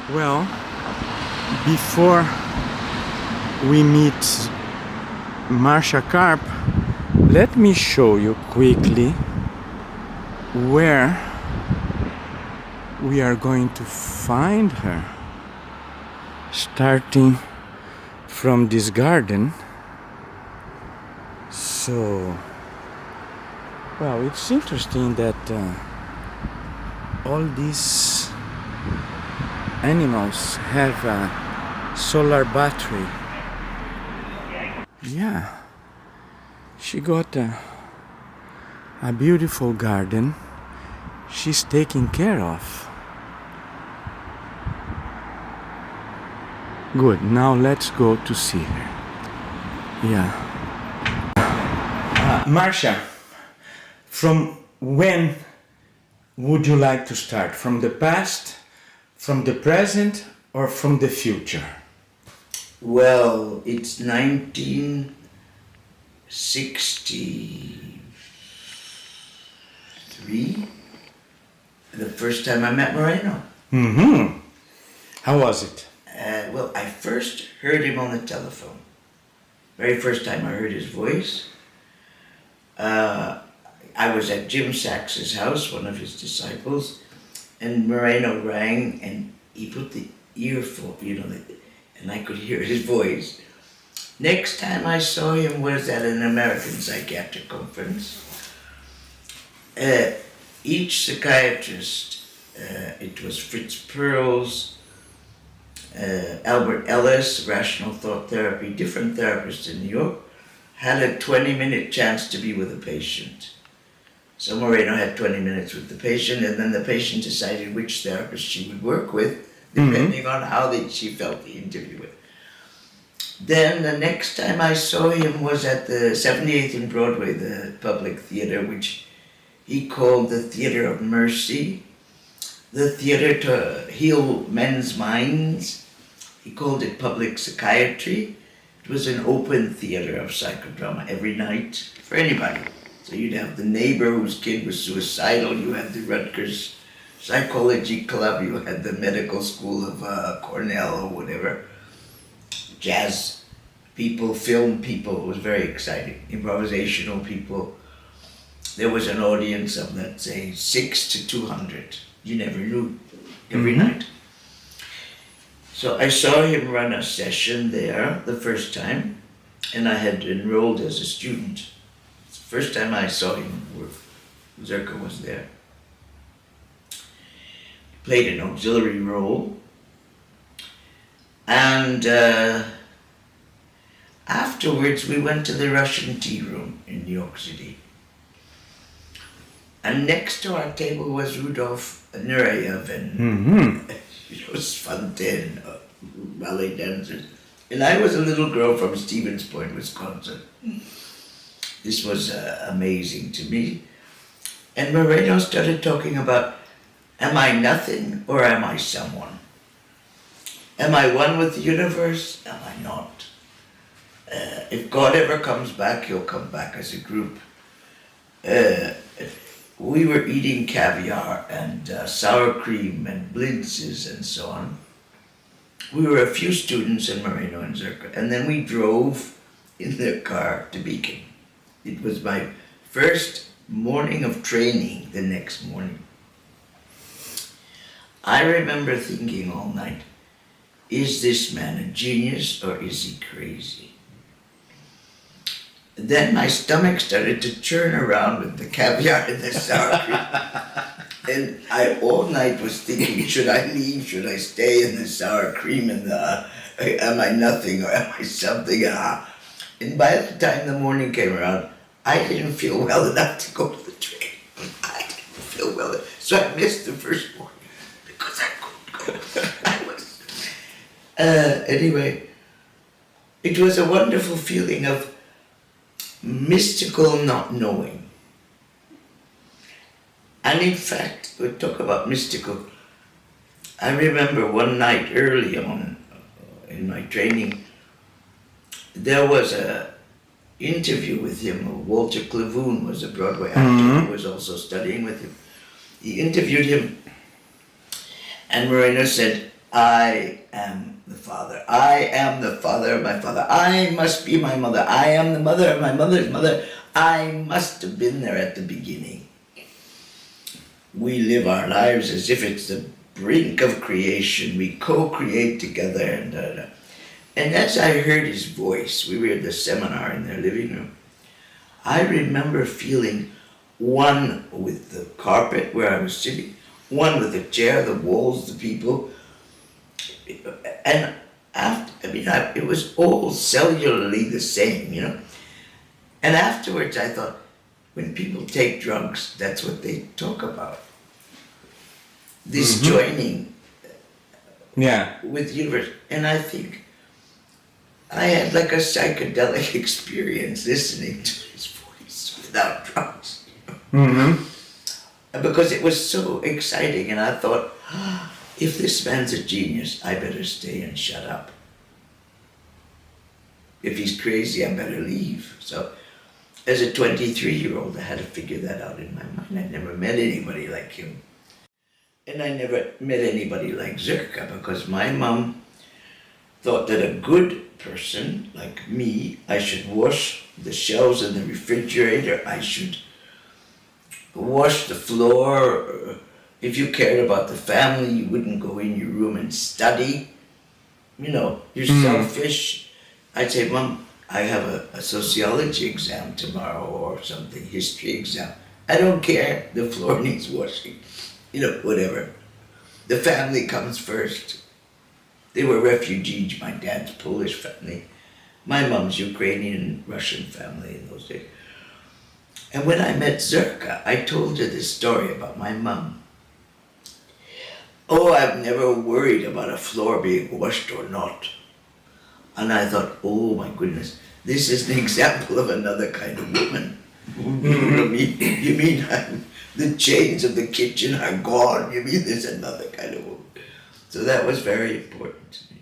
Well, before we meet Marcia Karp, let me show you quickly where we are going to find her. Starting from this garden. So, well, it's interesting that all these animals have a solar battery. Yeah, she got a beautiful garden she's taking care of. Good, now let's go to see her. Yeah. Marcia, from when would you like to start? From the past, from the present, or from the future? Well, it's 1963, the first time I met Moreno. Mm-hmm. How was it? Well, I first heard him on the telephone. Very first time I heard his voice. I was at Jim Sachs's house, one of his disciples, and Moreno rang and he put the earphone, and I could hear his voice. Next time I saw him was at an American Psychiatric Conference. Each psychiatrist, it was Fritz Perls, Albert Ellis, Rational Thought Therapy, different therapists in New York, had a 20-minute chance to be with a patient. So Moreno had 20 minutes with the patient, and then the patient decided which therapist she would work with, depending on how she felt the interview with. Then the next time I saw him was at the 78th and Broadway, the public theater, which he called the Theater of Mercy, the theater to heal men's minds. He called it public psychiatry. It was an open theater of psychodrama every night for anybody. So you'd have the neighbor whose kid was suicidal, you had the Rutgers Psychology Club, you had the medical school of Cornell or whatever, jazz people, film people. It was very exciting. Improvisational people. There was an audience of, let's say, 6 to 200. You never knew, every night. So I saw him run a session there the first time, and I had enrolled as a student. It's the first time I saw him, Zerka was there. Played an auxiliary role. And afterwards we went to the Russian Tearoom in New York City. And next to our table was Rudolf Nureyev and Fontaine, ballet dancers. And I was a little girl from Stevens Point, Wisconsin. This was amazing to me. And Moreno started talking about, am I nothing or am I someone? Am I one with the universe? Am I not? If God ever comes back, he'll come back as a group. We were eating caviar and sour cream and blintzes and so on. We were a few students in Moreno and Zerka, and then we drove in their car to Beacon. It was my first morning of training the next morning. I remember thinking all night, is this man a genius or is he crazy? Then my stomach started to churn around with the caviar and the sour cream. And I all night was thinking, should I leave? Should I stay in the sour cream and am I nothing or am I something? And by the time the morning came around, I didn't feel well enough to go to the train. I didn't feel well enough. So I missed the first morning because I couldn't go. Anyway, it was a wonderful feeling of mystical not knowing. And in fact, we talk about mystical. I remember one night early on in my training, there was a interview with him. Walter Clavoon was a Broadway actor who was also studying with him. He interviewed him, and Moreno said, I am the father. I am the father of my father. I must be my mother. I am the mother of my mother's mother. I must have been there at the beginning. We live our lives as if it's the brink of creation. We co-create together. And as I heard his voice, we were at the seminar in their living room, I remember feeling one with the carpet where I was sitting, one with the chair, the walls, the people. And it was all cellularly the same, you know. And afterwards I thought, when people take drugs, that's what they talk about. This joining with the universe. And I think I had like a psychedelic experience listening to his voice without drugs. Because it was so exciting, and I thought, if this man's a genius, I better stay and shut up. If he's crazy, I better leave. So, as a 23-year-old, I had to figure that out in my mind. I never met anybody like him. And I never met anybody like Zerka, because my mom thought that a good person like me, I should wash the shelves in the refrigerator, I should wash the floor. If you cared about the family, you wouldn't go in your room and study. You know, you're selfish. I'd say, Mom, I have a sociology exam tomorrow or something, history exam. I don't care, the floor needs washing. You know, whatever. The family comes first. They were refugees, my dad's Polish family. My mom's Ukrainian, Russian family in those days. And when I met Zerka, I told her this story about my mom. Oh, I've never worried about a floor being washed or not. And I thought, oh my goodness, this is an example of another kind of woman. You mean the chains of the kitchen are gone? You mean there's another kind of woman? So that was very important to me.